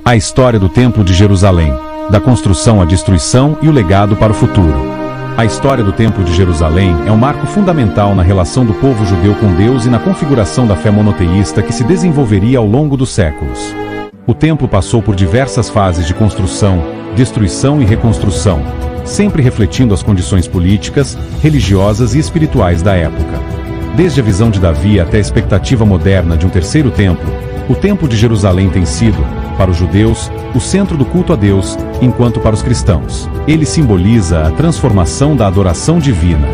A história do Templo de Jerusalém, da construção à destruição e o legado para o futuro. A história do Templo de Jerusalém é um marco fundamental na relação do povo judeu com Deus e na configuração da fé monoteísta que se desenvolveria ao longo dos séculos. O templo passou por diversas fases de construção, destruição e reconstrução, sempre refletindo as condições políticas, religiosas e espirituais da época. Desde a visão de Davi até a expectativa moderna de um terceiro templo, o Templo de Jerusalém tem sido, para os judeus, o centro do culto a Deus, enquanto para os cristãos, ele simboliza a transformação da adoração divina.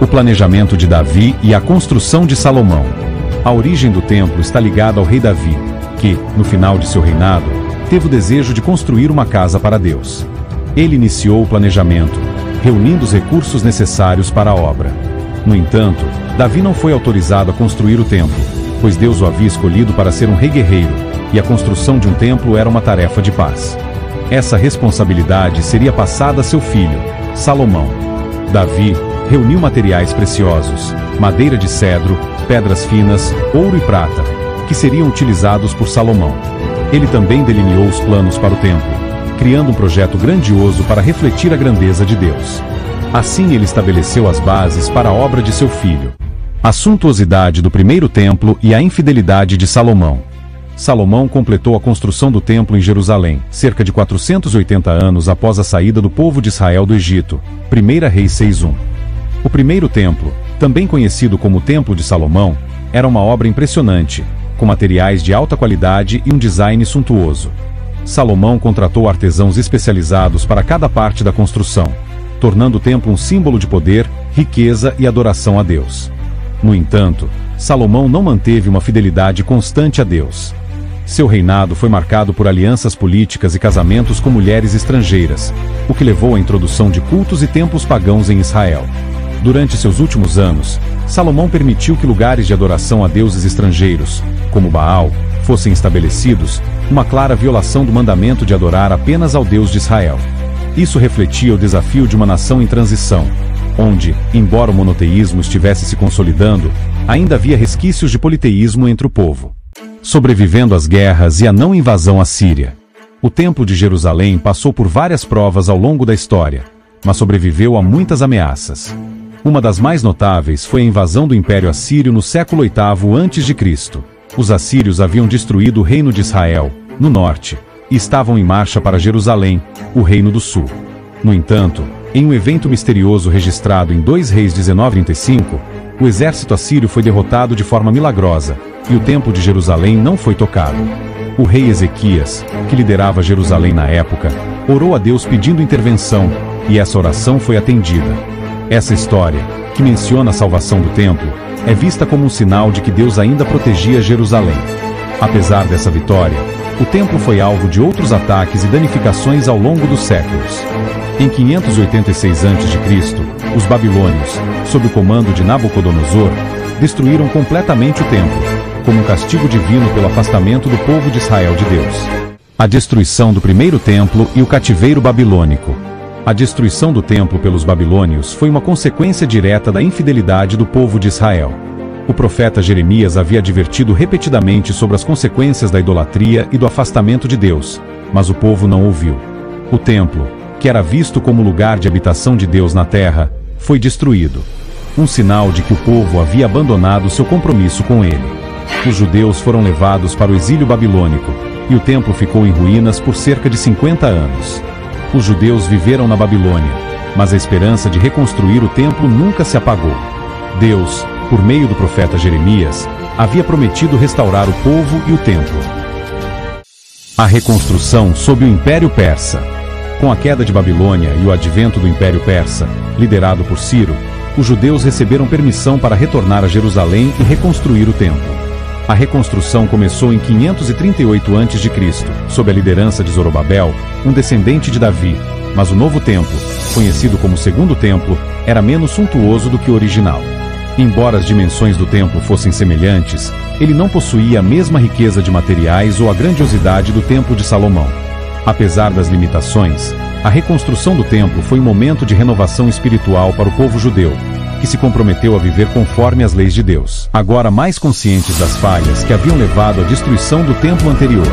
O planejamento de Davi e a construção de Salomão. A origem do templo está ligada ao rei Davi, que, no final de seu reinado, teve o desejo de construir uma casa para Deus. Ele iniciou o planejamento, reunindo os recursos necessários para a obra. No entanto, Davi não foi autorizado a construir o templo, pois Deus o havia escolhido para ser um rei guerreiro, e a construção de um templo era uma tarefa de paz. Essa responsabilidade seria passada a seu filho, Salomão. Davi reuniu materiais preciosos, madeira de cedro, pedras finas, ouro e prata, que seriam utilizados por Salomão. Ele também delineou os planos para o templo, criando um projeto grandioso para refletir a grandeza de Deus. Assim ele estabeleceu as bases para a obra de seu filho. A suntuosidade do primeiro templo e a infidelidade de Salomão. Salomão completou a construção do templo em Jerusalém, cerca de 480 anos após a saída do povo de Israel do Egito. 1 Reis 6:1. O primeiro templo, também conhecido como Templo de Salomão, era uma obra impressionante, com materiais de alta qualidade e um design suntuoso. Salomão contratou artesãos especializados para cada parte da construção, tornando o templo um símbolo de poder, riqueza e adoração a Deus. No entanto, Salomão não manteve uma fidelidade constante a Deus. Seu reinado foi marcado por alianças políticas e casamentos com mulheres estrangeiras, o que levou à introdução de cultos e templos pagãos em Israel. Durante seus últimos anos, Salomão permitiu que lugares de adoração a deuses estrangeiros, como Baal, fossem estabelecidos, uma clara violação do mandamento de adorar apenas ao Deus de Israel. Isso refletia o desafio de uma nação em transição, onde, embora o monoteísmo estivesse se consolidando, ainda havia resquícios de politeísmo entre o povo. Sobrevivendo às guerras e à não invasão assíria. O Templo de Jerusalém passou por várias provas ao longo da história, mas sobreviveu a muitas ameaças. Uma das mais notáveis foi a invasão do Império Assírio no século VIII a.C. Os assírios haviam destruído o reino de Israel, no norte, e estavam em marcha para Jerusalém, o reino do sul. No entanto, em um evento misterioso registrado em 2 Reis 19:35, o exército assírio foi derrotado de forma milagrosa, e o Templo de Jerusalém não foi tocado. O rei Ezequias, que liderava Jerusalém na época, orou a Deus pedindo intervenção, e essa oração foi atendida. Essa história, que menciona a salvação do templo, é vista como um sinal de que Deus ainda protegia Jerusalém. Apesar dessa vitória, o templo foi alvo de outros ataques e danificações ao longo dos séculos. Em 586 a.C., os babilônios, sob o comando de Nabucodonosor, destruíram completamente o templo, como um castigo divino pelo afastamento do povo de Israel de Deus. A destruição do primeiro templo e o cativeiro babilônico. A destruição do templo pelos babilônios foi uma consequência direta da infidelidade do povo de Israel. O profeta Jeremias havia advertido repetidamente sobre as consequências da idolatria e do afastamento de Deus, mas o povo não ouviu. O templo, que era visto como lugar de habitação de Deus na terra, foi destruído. Um sinal de que o povo havia abandonado seu compromisso com ele. Os judeus foram levados para o exílio babilônico, e o templo ficou em ruínas por cerca de 50 anos. Os judeus viveram na Babilônia, mas a esperança de reconstruir o templo nunca se apagou. Deus, por meio do profeta Jeremias, havia prometido restaurar o povo e o templo. A reconstrução sob o Império Persa. Com a queda de Babilônia e o advento do Império Persa, liderado por Ciro, os judeus receberam permissão para retornar a Jerusalém e reconstruir o templo. A reconstrução começou em 538 a.C., sob a liderança de Zorobabel, um descendente de Davi, mas o novo templo, conhecido como Segundo Templo, era menos suntuoso do que o original. Embora as dimensões do templo fossem semelhantes, ele não possuía a mesma riqueza de materiais ou a grandiosidade do Templo de Salomão. Apesar das limitações, a reconstrução do templo foi um momento de renovação espiritual para o povo judeu, que se comprometeu a viver conforme as leis de Deus, agora mais conscientes das falhas que haviam levado à destruição do templo anterior.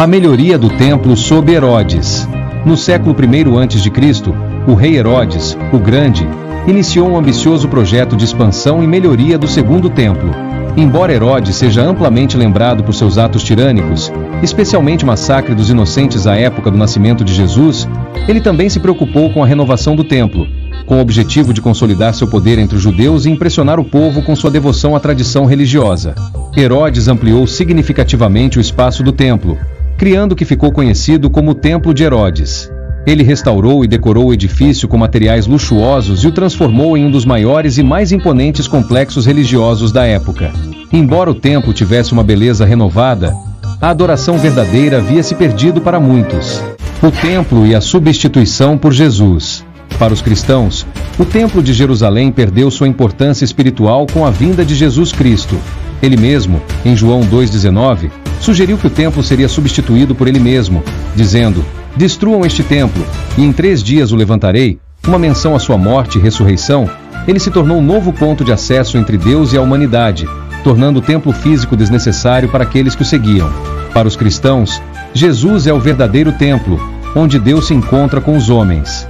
A melhoria do templo sob Herodes. No século I a.C., o rei Herodes, o Grande, iniciou um ambicioso projeto de expansão e melhoria do segundo templo. Embora Herodes seja amplamente lembrado por seus atos tirânicos, especialmente o massacre dos inocentes à época do nascimento de Jesus, ele também se preocupou com a renovação do templo, com o objetivo de consolidar seu poder entre os judeus e impressionar o povo com sua devoção à tradição religiosa. Herodes ampliou significativamente o espaço do templo, criando o que ficou conhecido como o Templo de Herodes. Ele restaurou e decorou o edifício com materiais luxuosos e o transformou em um dos maiores e mais imponentes complexos religiosos da época. Embora o templo tivesse uma beleza renovada, a adoração verdadeira havia se perdido para muitos. O templo e a substituição por Jesus. Para os cristãos, o Templo de Jerusalém perdeu sua importância espiritual com a vinda de Jesus Cristo. Ele mesmo, em João 2,19, sugeriu que o templo seria substituído por ele mesmo, dizendo: "Destruam este templo, e em 3 dias o levantarei", uma menção à sua morte e ressurreição. Ele se tornou um novo ponto de acesso entre Deus e a humanidade, tornando o templo físico desnecessário para aqueles que o seguiam. Para os cristãos, Jesus é o verdadeiro templo, onde Deus se encontra com os homens.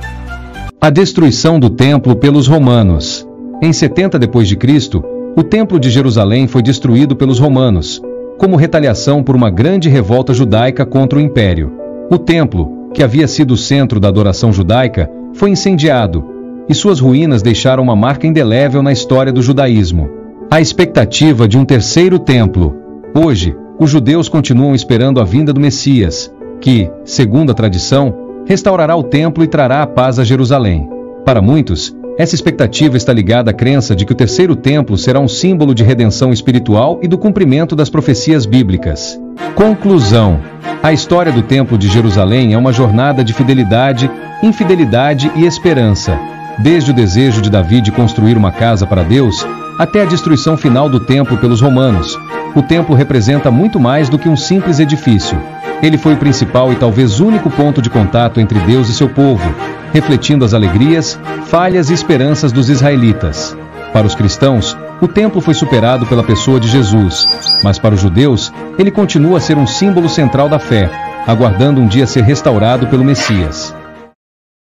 A destruição do templo pelos romanos. Em 70 d.C., o Templo de Jerusalém foi destruído pelos romanos, como retaliação por uma grande revolta judaica contra o Império. O templo, que havia sido o centro da adoração judaica, foi incendiado, e suas ruínas deixaram uma marca indelével na história do judaísmo. A expectativa de um terceiro templo. Hoje, os judeus continuam esperando a vinda do Messias, que, segundo a tradição, restaurará o templo e trará a paz a Jerusalém. Para muitos, essa expectativa está ligada à crença de que o terceiro templo será um símbolo de redenção espiritual e do cumprimento das profecias bíblicas. Conclusão. A história do Templo de Jerusalém é uma jornada de fidelidade, infidelidade e esperança. Desde o desejo de Davi de construir uma casa para Deus, até a destruição final do templo pelos romanos, o templo representa muito mais do que um simples edifício. Ele foi o principal e talvez único ponto de contato entre Deus e seu povo, refletindo as alegrias, falhas e esperanças dos israelitas. Para os cristãos, o templo foi superado pela pessoa de Jesus, mas para os judeus, ele continua a ser um símbolo central da fé, aguardando um dia ser restaurado pelo Messias.